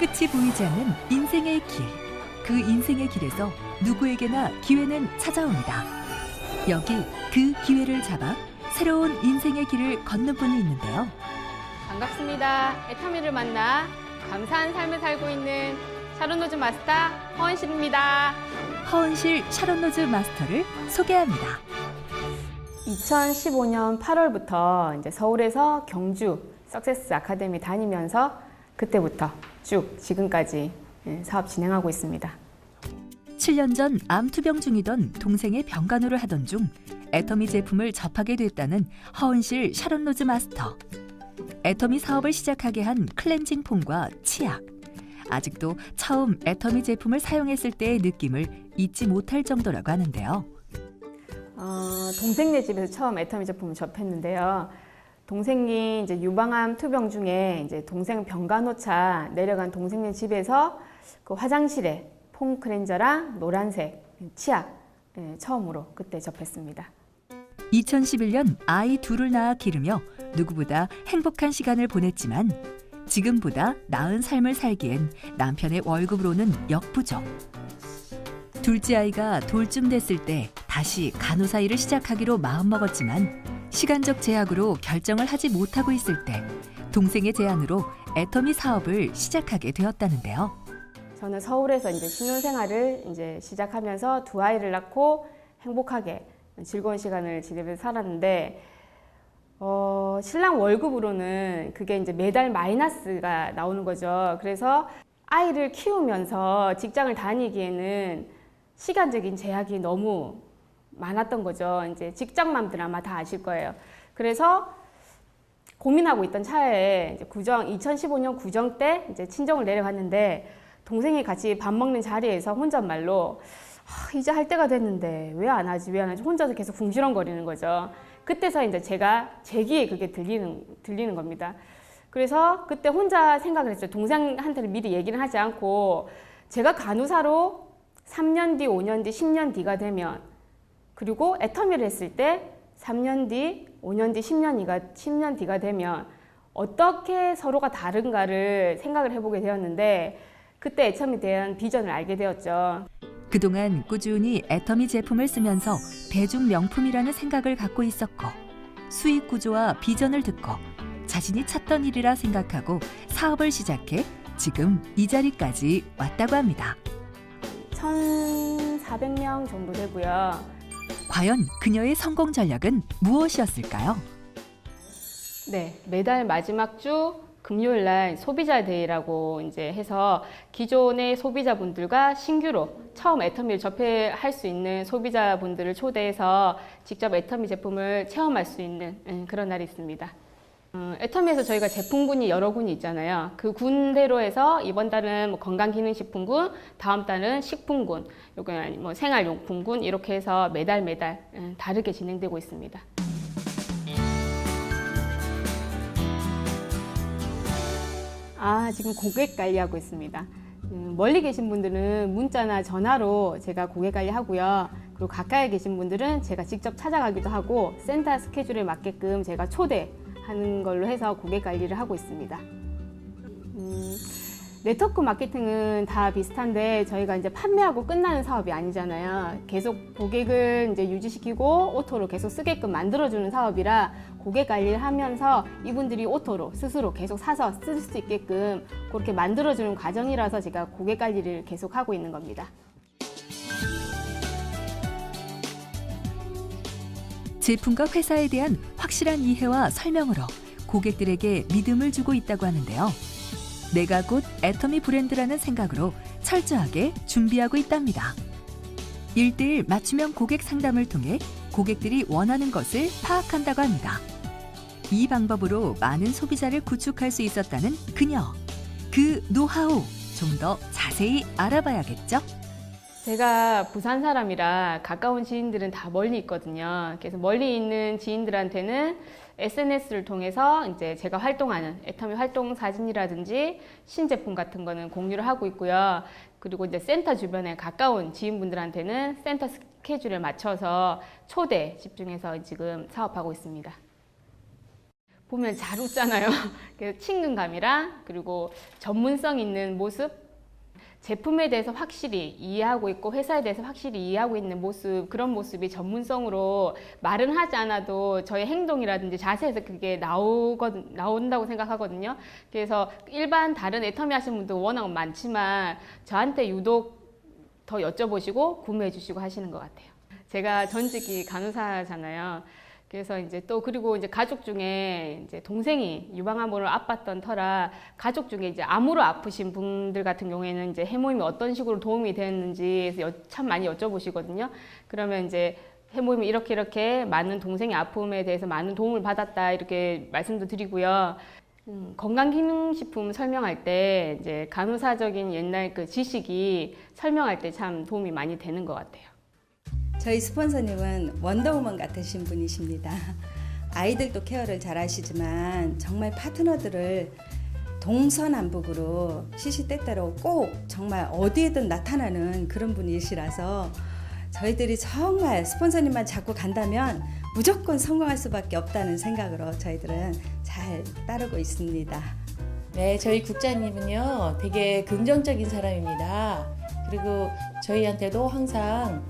끝이 보이지 않는 인생의 길. 그 인생의 길에서 누구에게나 기회는 찾아옵니다. 여기 그 기회를 잡아 새로운 인생의 길을 걷는 분이 있는데요. 반갑습니다. 애터미를 만나 감사한 삶을 살고 있는 샤론로즈 마스터 허은실입니다. 허은실 샤론로즈 마스터를 소개합니다. 2015년 8월부터 이제 서울에서 경주 석세스 아카데미 다니면서 그때부터 쭉 지금까지 사업 진행하고 있습니다. 7년 전 암투병 중이던 동생의 병간호를 하던 중 애터미 제품을 접하게 됐다는 허은실 샤론로즈 마스터. 애터미 사업을 시작하게 한 클렌징 폼과 치약. 아직도 처음 애터미 제품을 사용했을 때의 느낌을 잊지 못할 정도라고 하는데요. 동생네 집에서 처음 애터미 제품을 접했는데요. 동생이 이제 유방암 투병 중에 이제 동생 병간호차 내려간 동생네 집에서 그 화장실에 폼 클렌저랑 노란색 치약 처음으로 그때 접했습니다. 2011년 아이 둘을 낳아 기르며 누구보다 행복한 시간을 보냈지만 지금보다 나은 삶을 살기엔 남편의 월급으로는 역부족. 둘째 아이가 돌쯤 됐을 때 다시 간호사 일을 시작하기로 마음먹었지만 시간적 제약으로 결정을 하지 못하고 있을 때 동생의 제안으로 애터미 사업을 시작하게 되었다는데요. 저는 서울에서 이제 신혼생활을 이제 시작하면서 두 아이를 낳고 행복하게 즐거운 시간을 지내면서 살았는데 신랑 월급으로는 그게 이제 매달 마이너스가 나오는 거죠. 그래서 아이를 키우면서 직장을 다니기에는 시간적인 제약이 너무 많았던 거죠. 이제 직장맘들 아마 다 아실 거예요. 그래서 고민하고 있던 차에 이제 2015년 구정 때 이제 친정을 내려갔는데 동생이 같이 밥 먹는 자리에서 혼잣말로 이제 할 때가 됐는데 왜 안 하지 혼자서 계속 궁시렁거리는 거죠. 그때서 이제 제 귀에 그게 들리는 겁니다. 그래서 그때 혼자 생각을 했어요. 동생한테는 미리 얘기를 하지 않고 제가 간호사로 3년 뒤, 5년 뒤, 10년 뒤가 되면 그리고 애터미를 했을 때 3년 뒤, 5년 뒤, 10년 뒤가 되면 어떻게 서로가 다른가를 생각을 해보게 되었는데 그때 애터미에 대한 비전을 알게 되었죠. 그동안 꾸준히 애터미 제품을 쓰면서 대중 명품이라는 생각을 갖고 있었고 수익 구조와 비전을 듣고 자신이 찾던 일이라 생각하고 사업을 시작해 지금 이 자리까지 왔다고 합니다. 1,400명 정도 되고요. 과연 그녀의 성공 전략은 무엇이었을까요? 네, 매달 마지막 주 금요일 날 소비자 데이라고 이제 해서 기존의 소비자분들과 신규로 처음 애터미를 접할 수 있는 소비자분들을 초대해서 직접 애터미 제품을 체험할 수 있는 그런 날이 있습니다. 애터미에서 저희가 제품군이 여러 군이 있잖아요. 그 군대로 해서 이번 달은 뭐 건강기능식품군, 다음 달은 식품군, 요건 뭐 생활용품군 이렇게 해서 매달 다르게 진행되고 있습니다. 지금 고객 관리하고 있습니다. 멀리 계신 분들은 문자나 전화로 제가 고객 관리하고요. 그리고 가까이 계신 분들은 제가 직접 찾아가기도 하고 센터 스케줄에 맞게끔 제가 초대하는 걸로 해서 고객 관리를 하고 있습니다. 네트워크 마케팅은 다 비슷한데 저희가 이제 판매하고 끝나는 사업이 아니잖아요. 계속 고객을 이제 유지시키고 오토로 계속 쓰게끔 만들어주는 사업이라 고객 관리를 하면서 이분들이 오토로 스스로 계속 사서 쓸 수 있게끔 그렇게 만들어주는 과정이라서 제가 고객 관리를 계속 하고 있는 겁니다. 제품과 회사에 대한 확실한 이해와 설명으로 고객들에게 믿음을 주고 있다고 하는데요. 내가 곧 애터미 브랜드라는 생각으로 철저하게 준비하고 있답니다. 1:1 맞춤형 고객 상담을 통해 고객들이 원하는 것을 파악한다고 합니다. 이 방법으로 많은 소비자를 구축할 수 있었다는 그녀. 그 노하우 좀 더 자세히 알아봐야겠죠? 제가 부산 사람이라 가까운 지인들은 다 멀리 있거든요. 그래서 멀리 있는 지인들한테는 SNS를 통해서 이제 제가 활동하는 애터미 활동 사진이라든지 신제품 같은 거는 공유를 하고 있고요. 그리고 이제 센터 주변에 가까운 지인분들한테는 센터 스케줄에 맞춰서 초대 집중해서 지금 사업하고 있습니다. 보면 잘 웃잖아요. 그래서 친근감이랑 그리고 전문성 있는 모습, 제품에 대해서 확실히 이해하고 있고 회사에 대해서 확실히 이해하고 있는 모습, 그런 모습이 전문성으로 말은 하지 않아도 저의 행동이라든지 자세에서 그게 나온다고 생각하거든요. 그래서 일반 다른 애터미 하시는 분도 워낙 많지만 저한테 유독 더 여쭤보시고 구매해 주시고 하시는 것 같아요. 제가 전직이 간호사잖아요. 그래서 이제 또 그리고 이제 가족 중에 이제 동생이 유방암으로 아팠던 터라 가족 중에 이제 암으로 아프신 분들 같은 경우에는 이제 해모임이 어떤 식으로 도움이 되는지 참 많이 여쭤보시거든요. 그러면 이제 해모임이 이렇게 많은 동생의 아픔에 대해서 많은 도움을 받았다 이렇게 말씀도 드리고요. 건강기능식품 설명할 때 이제 간호사적인 옛날 그 지식이 설명할 때 참 도움이 많이 되는 것 같아요. 저희 스폰서님은 원더우먼 같으신 분이십니다. 아이들도 케어를 잘 하시지만 정말 파트너들을 동서남북으로 시시때때로 꼭 정말 어디에든 나타나는 그런 분이시라서 저희들이 정말 스폰서님만 잡고 간다면 무조건 성공할 수밖에 없다는 생각으로 저희들은 잘 따르고 있습니다. 네, 저희 국장님은요 되게 긍정적인 사람입니다. 그리고 저희한테도 항상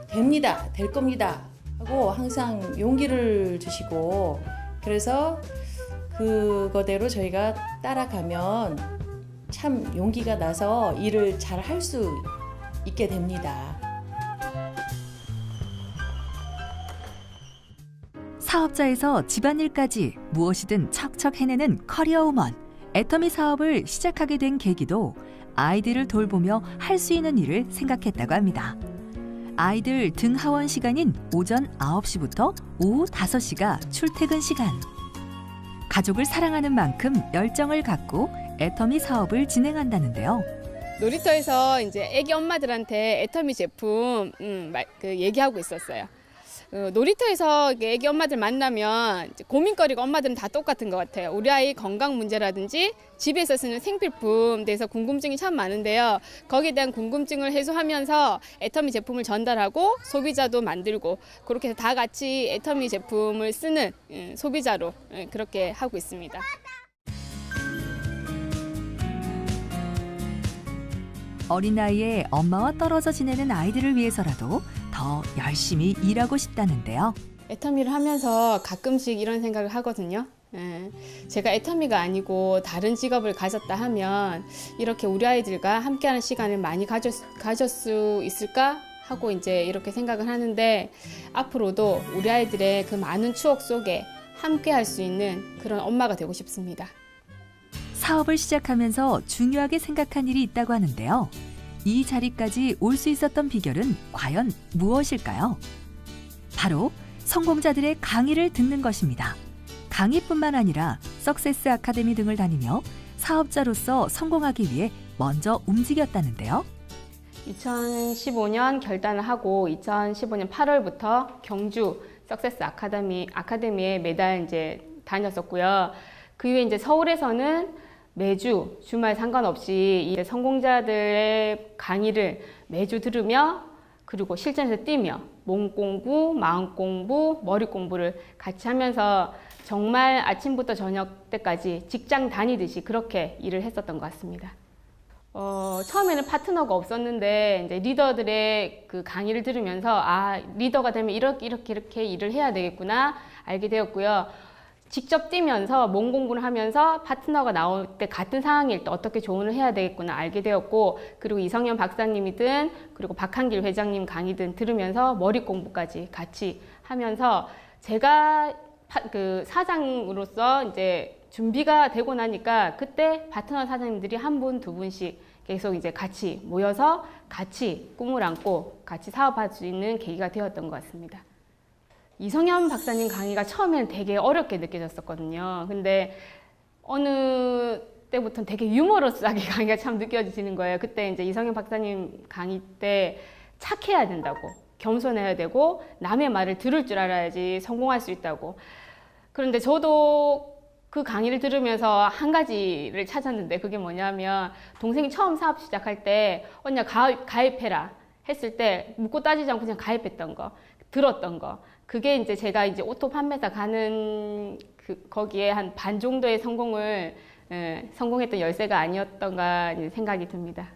됩니다, 될 겁니다 하고 항상 용기를 주시고, 그래서 그거대로 저희가 따라가면 참 용기가 나서 일을 잘 할 수 있게 됩니다. 사업자에서 집안일까지 무엇이든 척척 해내는 커리어우먼. 애터미 사업을 시작하게 된 계기도 아이들을 돌보며 할 수 있는 일을 생각했다고 합니다. 아이들 등하원 시간인 오전 9시부터 오후 5시가 출퇴근 시간. 가족을 사랑하는 만큼 열정을 갖고 애터미 사업을 진행한다는데요. 놀이터에서 이제 애기 엄마들한테 애터미 제품 얘기하고 있었어요. 놀이터에서 애기 엄마들 만나면 고민거리가 엄마들은 다 똑같은 것 같아요. 우리 아이 건강 문제라든지 집에서 쓰는 생필품 대해서 궁금증이 참 많은데요. 거기에 대한 궁금증을 해소하면서 애터미 제품을 전달하고 소비자도 만들고 그렇게 해서 다 같이 애터미 제품을 쓰는 소비자로 그렇게 하고 있습니다. 어린 나이에 엄마와 떨어져 지내는 아이들을 위해서라도 더 열심히 일하고 싶다는데요. 애터미를 하면서 가끔씩 이런 생각을 하거든요. 제가 애터미가 아니고 다른 직업을 가졌다 하면 이렇게 우리 아이들과 함께하는 시간을 많이 가질 수 있을까 하고 이제 이렇게 생각을 하는데, 앞으로도 우리 아이들의 그 많은 추억 속에 함께할 수 있는 그런 엄마가 되고 싶습니다. 사업을 시작하면서 중요하게 생각한 일이 있다고 하는데요. 이 자리까지 올 수 있었던 비결은 과연 무엇일까요? 바로 성공자들의 강의를 듣는 것입니다. 강의뿐만 아니라 석세스 아카데미 등을 다니며 사업자로서 성공하기 위해 먼저 움직였다는데요. 2015년 결단을 하고 2015년 8월부터 경주 석세스 아카데미에 매달 이제 다녔었고요. 그 이후에 이제 서울에서는 매주 주말 상관없이 이 성공자들의 강의를 매주 들으며 그리고 실전에서 뛰며 몸 공부, 마음 공부, 머리 공부를 같이 하면서 정말 아침부터 저녁 때까지 직장 다니듯이 그렇게 일을 했었던 것 같습니다. 처음에는 파트너가 없었는데 이제 리더들의 그 강의를 들으면서 리더가 되면 이렇게 일을 해야 되겠구나 알게 되었고요. 직접 뛰면서 몸 공부를 하면서 파트너가 나올 때 같은 상황일 때 어떻게 조언을 해야 되겠구나 알게 되었고, 그리고 이성현 박사님이든 그리고 박한길 회장님 강의든 들으면서 머리 공부까지 같이 하면서 제가 그 사장으로서 이제 준비가 되고 나니까 그때 파트너 사장님들이 한 분, 두 분씩 계속 이제 같이 모여서 같이 꿈을 안고 같이 사업할 수 있는 계기가 되었던 것 같습니다. 이성현 박사님 강의가 처음에는 되게 어렵게 느껴졌었거든요. 근데 어느 때부터는 되게 유머러스하게 강의가 참 느껴지는 거예요. 그때 이제 이성현 박사님 강의 때 착해야 된다고, 겸손해야 되고 남의 말을 들을 줄 알아야지 성공할 수 있다고. 그런데 저도 그 강의를 들으면서 한 가지를 찾았는데 그게 뭐냐면, 동생이 처음 사업 시작할 때 언니야 가입해라 했을 때 묻고 따지지 않고 그냥 가입했던 거, 들었던 거. 그게 이제 제가 이제 오토 판매사 가는 거기에 한 반 정도의 성공했던 열쇠가 아니었던가 생각이 듭니다.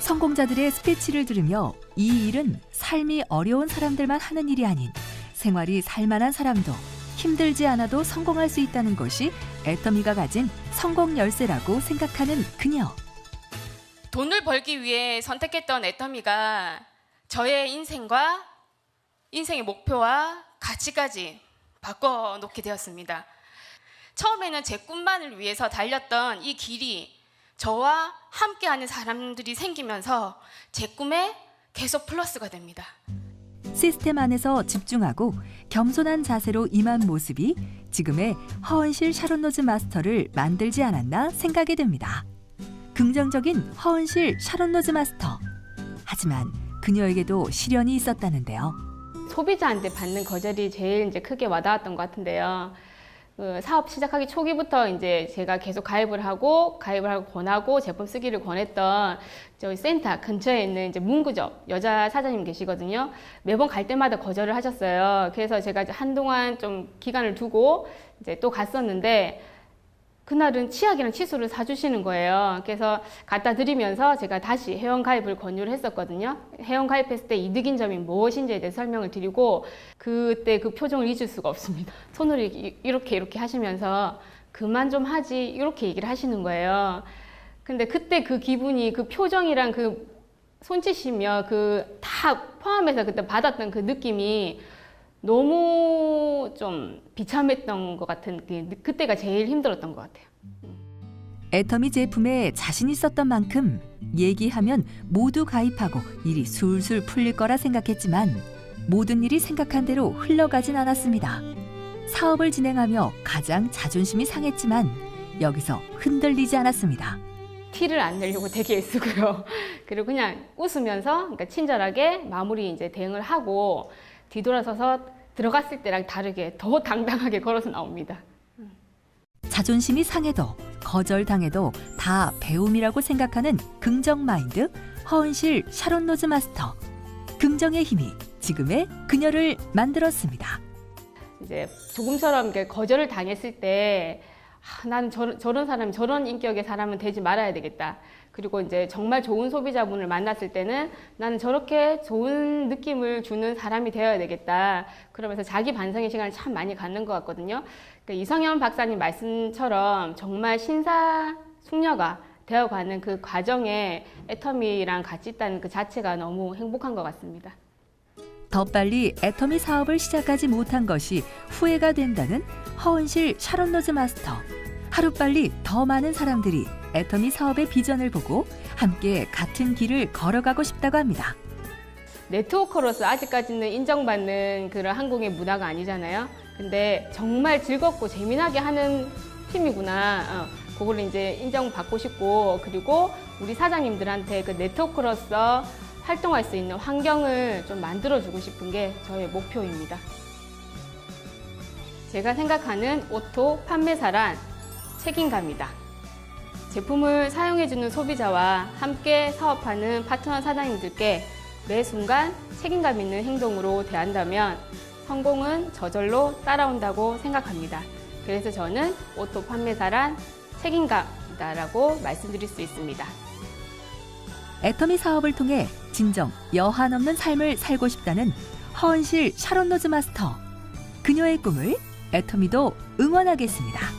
성공자들의 스피치를 들으며 이 일은 삶이 어려운 사람들만 하는 일이 아닌 생활이 살만한 사람도 힘들지 않아도 성공할 수 있다는 것이 애터미가 가진 성공 열쇠라고 생각하는 그녀. 돈을 벌기 위해 선택했던 애터미가 저의 인생의 목표와 가치까지 바꿔놓게 되었습니다. 처음에는 제 꿈만을 위해서 달렸던 이 길이 저와 함께하는 사람들이 생기면서 제 꿈에 계속 플러스가 됩니다. 시스템 안에서 집중하고 겸손한 자세로 임한 모습이 지금의 허은실 샤론로즈 마스터를 만들지 않았나 생각이 듭니다. 긍정적인 허은실 샤론로즈 마스터. 하지만 그녀에게도 시련이 있었다는데요. 소비자한테 받는 거절이 제일 이제 크게 와닿았던 것 같은데요. 사업 시작하기 초기부터 이제 제가 계속 가입을 하고 권하고 제품 쓰기를 권했던 저희 센터 근처에 있는 이제 문구점 여자 사장님 계시거든요. 매번 갈 때마다 거절을 하셨어요. 그래서 제가 이제 한동안 좀 기간을 두고 이제 또 갔었는데 그날은 치약이랑 칫솔을 사주시는 거예요. 그래서 갖다 드리면서 제가 다시 회원 가입을 권유를 했었거든요. 회원 가입했을 때 이득인 점이 무엇인지에 대해 설명을 드리고 그때 그 표정을 잊을 수가 없습니다. 손으로 이렇게 하시면서 그만 좀 하지 이렇게 얘기를 하시는 거예요. 근데 그때 그 기분이 그 표정이랑 그 손짓이며 그 다 포함해서 그때 받았던 그 느낌이 너무 좀 비참했던 것 같은 그때가 제일 힘들었던 것 같아요. 애터미 제품에 자신 있었던 만큼 얘기하면 모두 가입하고 일이 술술 풀릴 거라 생각했지만 모든 일이 생각한 대로 흘러가진 않았습니다. 사업을 진행하며 가장 자존심이 상했지만 여기서 흔들리지 않았습니다. 티를 안 내려고 되게 애쓰고요. 그리고 그냥 웃으면서 그러니까 친절하게 마무리 이제 대응을 하고 뒤돌아서서 들어갔을 때랑 다르게 더 당당하게 걸어서 나옵니다. 자존심이 상해도 거절당해도 다 배움이라고 생각하는 긍정 마인드 허은실 샤론로즈 마스터. 긍정의 힘이 지금의 그녀를 만들었습니다. 이제 조금처럼 이렇게 거절을 당했을 때 나는 저런 사람, 저런 인격의 사람은 되지 말아야 되겠다. 그리고 이제 정말 좋은 소비자분을 만났을 때는 나는 저렇게 좋은 느낌을 주는 사람이 되어야 되겠다. 그러면서 자기 반성의 시간을 참 많이 갖는 것 같거든요. 그러니까 이성현 박사님 말씀처럼 정말 신사숙녀가 되어가는 그 과정에 애터미랑 같이 있다는 그 자체가 너무 행복한 것 같습니다. 더 빨리 애터미 사업을 시작하지 못한 것이 후회가 된다는 허은실 샤론로즈 마스터. 하루빨리 더 많은 사람들이 애터미 사업의 비전을 보고 함께 같은 길을 걸어가고 싶다고 합니다. 네트워커로서 아직까지는 인정받는 그런 한국의 문화가 아니잖아요. 근데 정말 즐겁고 재미나게 하는 팀이구나. 그걸 이제 인정받고 싶고, 그리고 우리 사장님들한테 그 네트워커로서 활동할 수 있는 환경을 좀 만들어주고 싶은 게 저의 목표입니다. 제가 생각하는 오토 판매사란 책임감이다. 제품을 사용해주는 소비자와 함께 사업하는 파트너 사장님들께 매 순간 책임감 있는 행동으로 대한다면 성공은 저절로 따라온다고 생각합니다. 그래서 저는 오토 판매사란 책임감이다라고 말씀드릴 수 있습니다. 애터미 사업을 통해 진정 여한 없는 삶을 살고 싶다는 허은실 샤론로즈 마스터. 그녀의 꿈을 애터미도 응원하겠습니다.